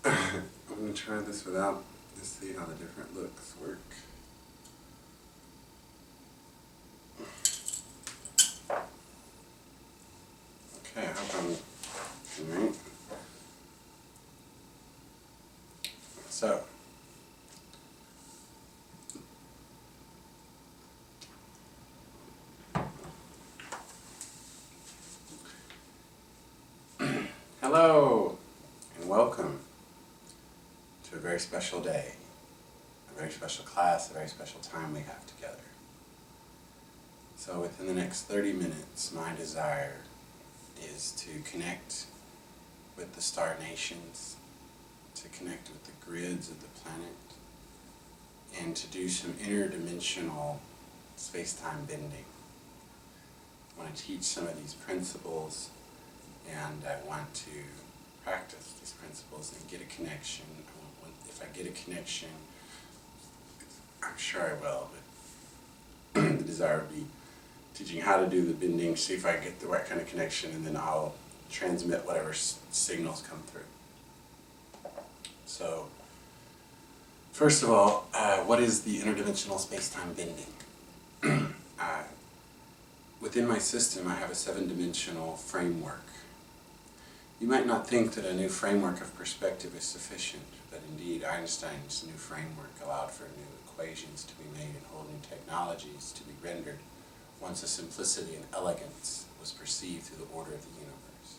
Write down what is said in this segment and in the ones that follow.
I'm going to try this without, let's see how the different looks work. Okay, I hope I'm right. So, hello and welcome to a very special day, a very special class, a very special time we have together. So within the next 30 minutes, my desire is to connect with the star nations, to connect with the grids of the planet, and to do some interdimensional space-time bending. I want to teach some of these principles, and I want to practice these principles and get a connection. If I get a connection, I'm sure I will, but the desire would be teaching how to do the bending, see if I get the right kind of connection, and then I'll transmit whatever signals come through. So, first of all, what is the interdimensional space-time bending? Within my system, I have a 7-dimensional framework. You might not think that a new framework of perspective is sufficient, but indeed Einstein's new framework allowed for new equations to be made and whole new technologies to be rendered once a simplicity and elegance was perceived through the order of the universe.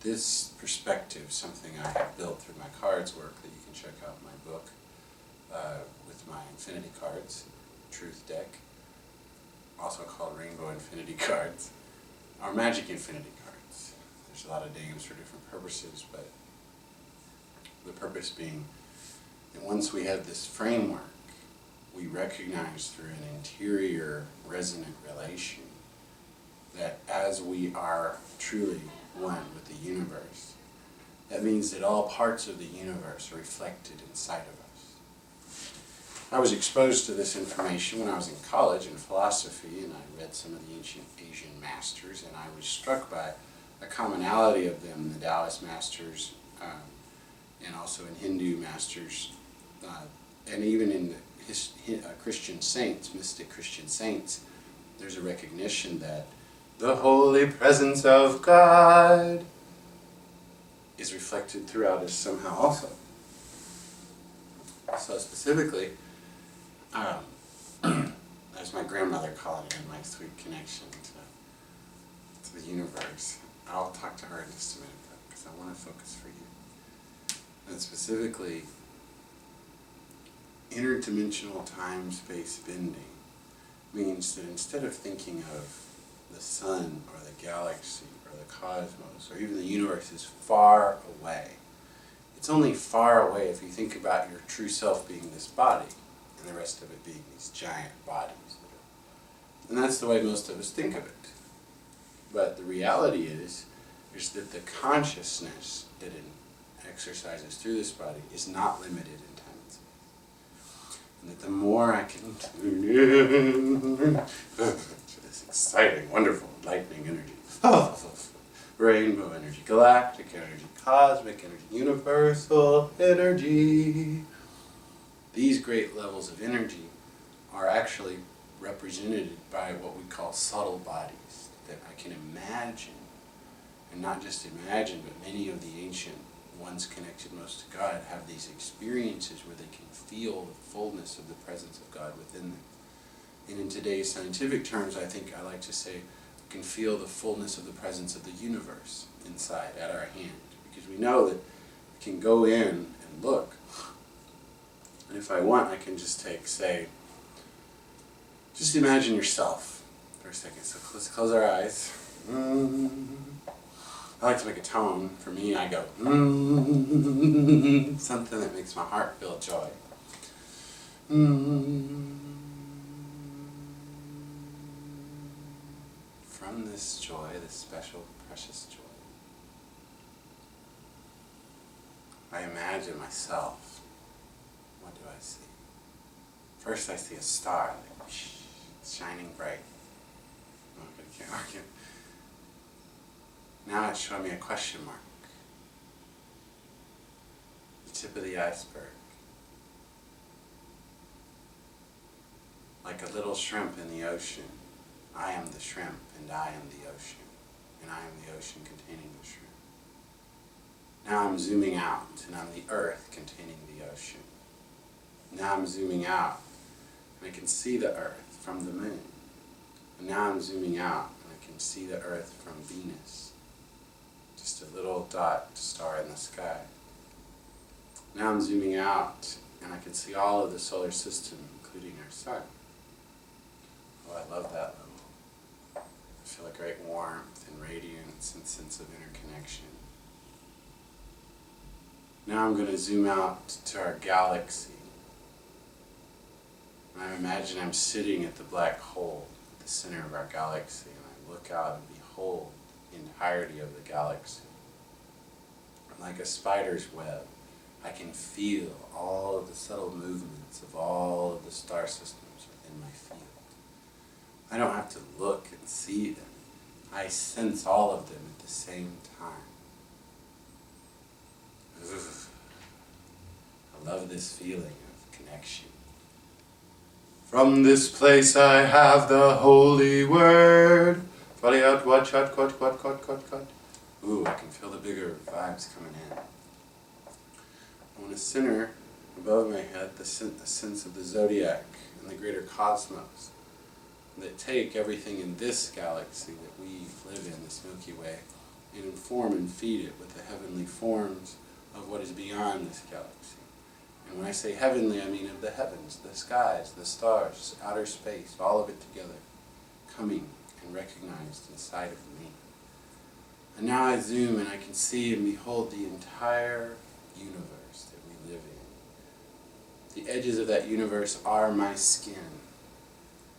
This perspective is something I have built through my cards work that you can check out in my book with my infinity cards, Truth deck, also called Rainbow Infinity cards, or Magic Infinity cards. There's a lot of names for different purposes, but the purpose being that once we have this framework, we recognize through an interior resonant relation that as we are truly one with the universe, that means that all parts of the universe are reflected inside of us. I was exposed to this information when I was in college in philosophy, and I read some of the ancient Asian masters, and I was struck by a commonality of them, the Taoist masters, and also in Hindu masters, and even in Christian saints, mystic Christian saints, there's a recognition that the holy presence of God is reflected throughout us somehow also. So specifically, as my grandmother called it, my sweet connection to the universe. I'll talk to her in just a minute though, because I want to focus for you. And specifically, interdimensional time-space bending means that instead of thinking of the sun or the galaxy or the cosmos or even the universe as far away, it's only far away if you think about your true self being this body and the rest of it being these giant bodies. And that's the way most of us think of it. But the reality is that the consciousness that it exercises through this body is not limited in time and space. And that the more I can tune in to this exciting, wonderful, enlightening energy, rainbow energy, galactic energy, cosmic energy, universal energy, these great levels of energy are actually represented by what we call subtle bodies that I can imagine, and not just imagine, but many of the ancient ones connected most to God have these experiences where they can feel the fullness of the presence of God within them. And in today's scientific terms, I think I like to say we can feel the fullness of the presence of the universe inside, at our hand, because we know that we can go in and look. And if I want, I can just just imagine yourself for a second. So let's close our eyes. I like to make a tone. For me, I go, something that makes my heart feel joy. From this joy, this special, precious joy, I imagine myself. What do I see? First I see a star, like, shining bright. Now it's showing me a question mark. The tip of the iceberg. Like a little shrimp in the ocean. I am the shrimp and I am the ocean. And I am the ocean containing the shrimp. Now I'm zooming out and I'm the earth containing the ocean. Now I'm zooming out and I can see the earth from the moon. And now I'm zooming out and I can see the earth from Venus. Just a little dot star in the sky. Now I'm zooming out and I can see all of the solar system, including our sun. Oh, I love that level. I feel a great warmth and radiance and sense of interconnection. Now I'm going to zoom out to our galaxy. And I imagine I'm sitting at the black hole at the center of our galaxy, and I look out and behold the entirety of the galaxy. Like a spider's web, I can feel all of the subtle movements of all of the star systems within my field. I don't have to look and see them. I sense all of them at the same time. I love this feeling of connection. From this place I have the holy word. Volley out, watch out, quat. Ooh, I can feel the bigger vibes coming in. I want to center above my head the sense of the zodiac and the greater cosmos that take everything in this galaxy that we live in, this Milky Way, and inform and feed it with the heavenly forms of what is beyond this galaxy. And when I say heavenly, I mean of the heavens, the skies, the stars, outer space, all of it together, coming and recognized inside of me. And now I zoom and I can see and behold the entire universe that we live in. The edges of that universe are my skin.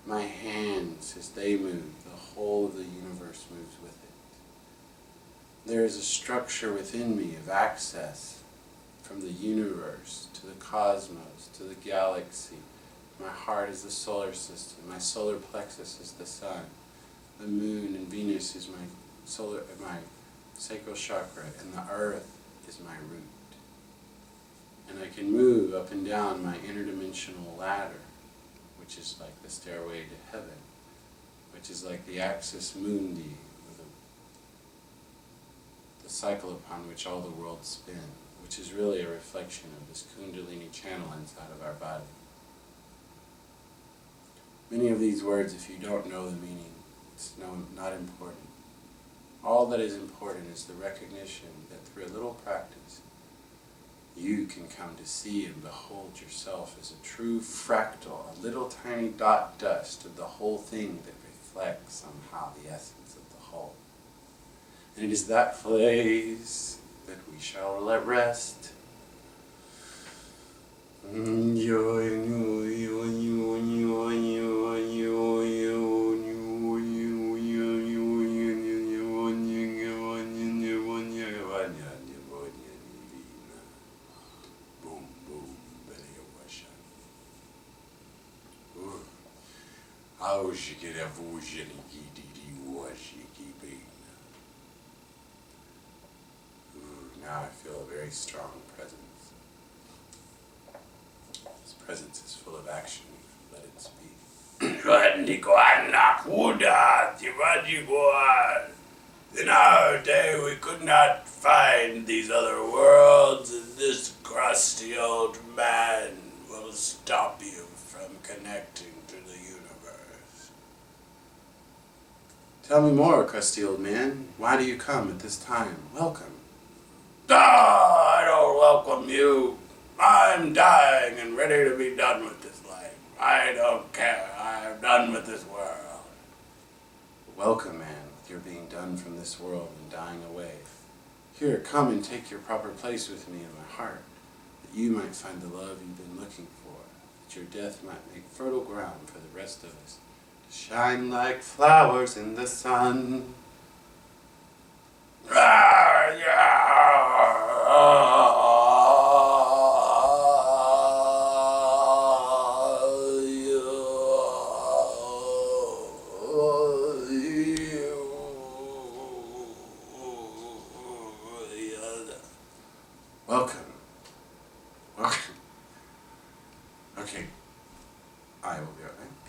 My hands, as they move, the whole of the universe moves with it. There is a structure within me of access from the universe to the cosmos, to the galaxy. My heart is the solar system. My solar plexus is the sun. The moon and Venus is my sacral chakra, and the earth is my root. And I can move up and down my interdimensional ladder, which is like the stairway to heaven, which is like the axis mundi, or the cycle upon which all the worlds spin, which is really a reflection of this kundalini channel inside of our body. Many of these words, if you don't know the meaning, it's not important. All that is important is the recognition that through a little practice, you can come to see and behold yourself as a true fractal, a little tiny dot dust of the whole thing that reflects somehow the essence of the whole. And it is that place that we shall let rest. Now I feel a very strong presence. This presence is full of action. Let it speak. In our day we could not find these other worlds, and this crusty old man will stop you from connecting to the universe. Tell me more, crusty old man. Why do you come at this time? Welcome. I don't welcome you. I'm dying and ready to be done with this life. I don't care. I'm done with this world. Welcome, man, with your being done from this world and dying away. Here, come and take your proper place with me in my heart, that you might find the love you've been looking for, that your death might make fertile ground for the rest of us to shine like flowers in the sun. Welcome. Welcome. Okay. I will be right back.